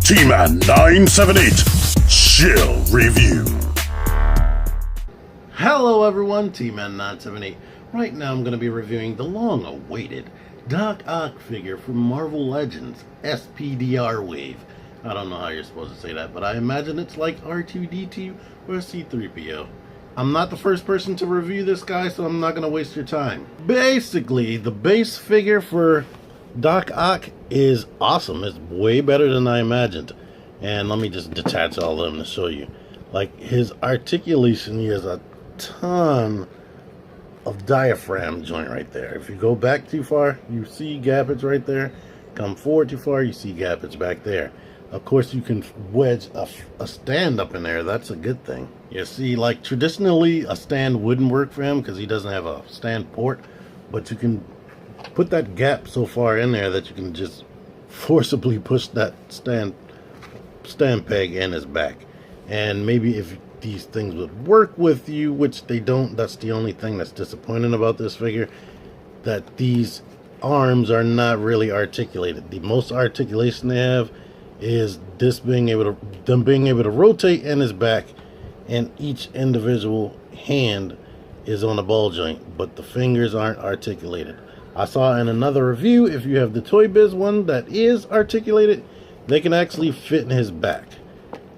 T-Man 978 Chill Review. Hello everyone, T-Man 978. Right now I'm going to be reviewing the long-awaited Doc Ock figure from Marvel Legends SPDR Wave. I don't know how you're supposed to say that, but I imagine it's like R2-D2 or C-3PO. I'm not the first person to review this guy, so I'm not going to waste your time. Basically, the base figure for Doc Ock is awesome. It's way better than I imagined. And let me just detach all of them to show you. Like, his articulation, he has a ton of diaphragm joint right there. If you go back too far, you see gappage right there. Come forward too far, you see gappage back there. Of course, you can wedge a stand up in there. That's a good thing. You see, like, traditionally, a stand wouldn't work for him because he doesn't have a stand port. But you can put that gap so far in there that you can just forcibly push that stand peg in his back. And maybe if these things would work with you, which they don't, that's the only thing that's disappointing about this figure, that these arms are not really articulated. The most articulation they have is this being able to rotate in his back, and each individual hand is on a ball joint, but the fingers aren't articulated. I saw in another review, if you have the Toy Biz one that is articulated, they can actually fit in his back.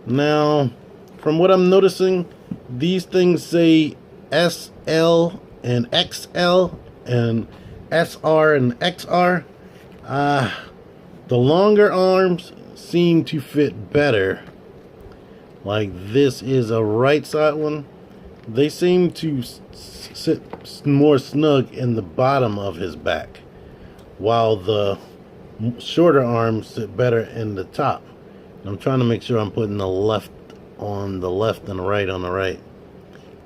Now, from what I'm noticing, these things say SL and XL and SR and XR. The longer arms seem to fit better. Like, this is a right side one. They seem to sit more snug in the bottom of his back, while the shorter arms sit better in the top. I'm trying to make sure I'm putting the left on the left and the right on the right.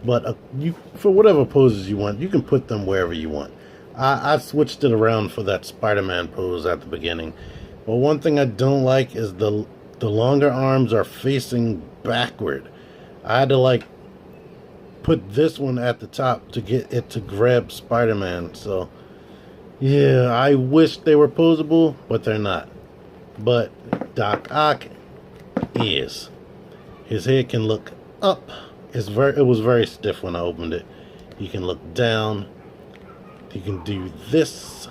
But you, for whatever poses you want, you can put them wherever you want. I switched it around for that Spider-Man pose at the beginning. But one thing I don't like is the longer arms are facing backward. I had to, like, put this one at the top to get it to grab Spider-Man. So yeah, I wish they were posable, but they're not. But Doc Ock is. His head can look up. It was very stiff when I opened it. You can look down. You can do this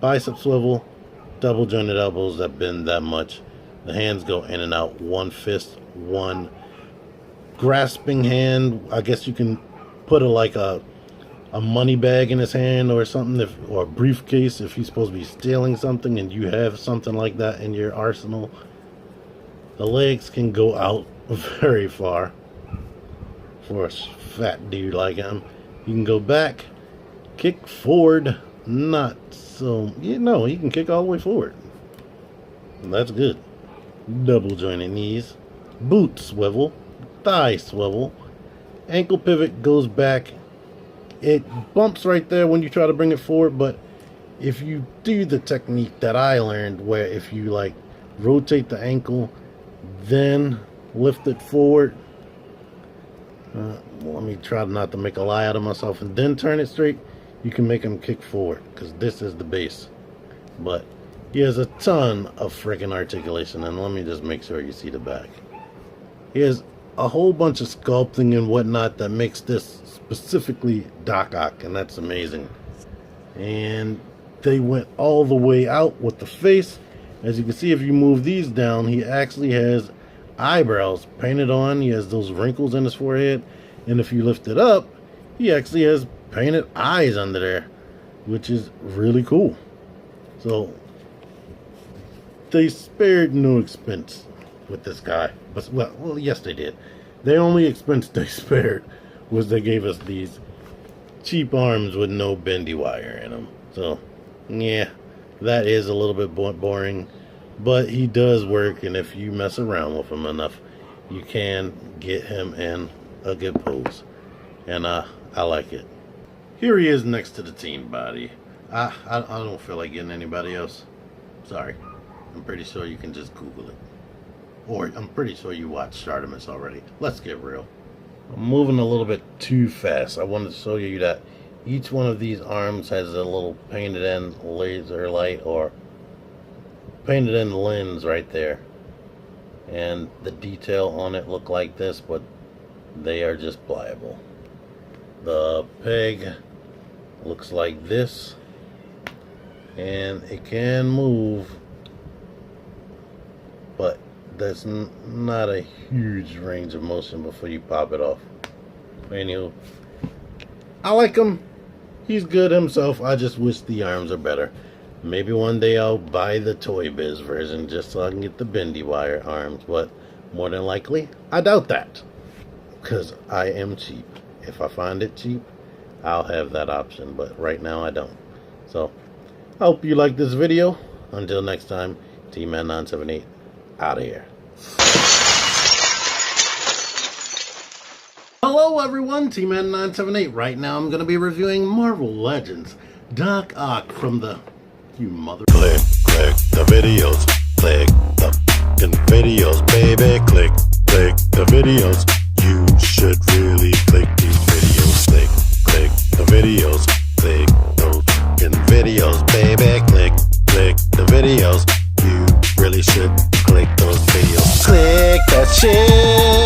bicep swivel, double jointed elbows that bend that much. The hands go in and out. One fist, one grasping hand. I guess you can put a money bag in his hand or something, or a briefcase if he's supposed to be stealing something and you have something like that in your arsenal. The legs can go out very far for a fat dude like him. You can go back, kick forward, not so, you know, he can kick all the way forward. That's good. Double jointed knees, boot swivel, thigh swivel, ankle pivot goes back. It bumps right there when you try to bring it forward, but if you do the technique that I learned, where if you, like, rotate the ankle, then lift it forward, let me try not to make a lie out of myself, and then turn it straight, you can make him kick forward, because this is the base. But he has a ton of freaking articulation, and let me just make sure you see the back. He has a whole bunch of sculpting and whatnot that makes this specifically Doc Ock, and that's amazing. And they went all the way out with the face. As you can see, if you move these down, he actually has eyebrows painted on. He has those wrinkles in his forehead, and if you lift it up, he actually has painted eyes under there, which is really cool. So they spared no expense with this guy. But well, yes, they did. The only expense they spared was they gave us these cheap arms with no bendy wire in them. So yeah, that is a little bit boring, but he does work, and if you mess around with him enough, you can get him in a good pose, and I like it. Here he is next to the team body. I don't feel like getting anybody else. Sorry. I'm pretty sure you can just Google it. Or I'm pretty sure you watched Artemis already. Let's get real. I'm moving a little bit too fast. I wanted to show you that each one of these arms has a little painted in laser light or painted in lens right there. and the detail on it look like this, but they are just pliable. The peg looks like this, and it can move, but there's not a huge range of motion before you pop it off. Anywho, I like him. He's good himself. I just wish the arms are better. Maybe one day I'll buy the Toy Biz version just so I can get the bendy wire arms, but more than likely, I doubt that, because I am cheap. If I find it cheap, I'll have that option, but right now I don't. So, I hope you like this video. Until next time, T-Man978 out of here. Hello everyone, T-Man978. Right now I'm going to be reviewing Marvel Legends Doc Ock from the... You mother... Click the videos. Click the f***ing videos, baby. Click the videos. You should really click these videos. Click the videos. Click those f***ing videos, baby. Click the videos. You really should click those videos. Click that shit.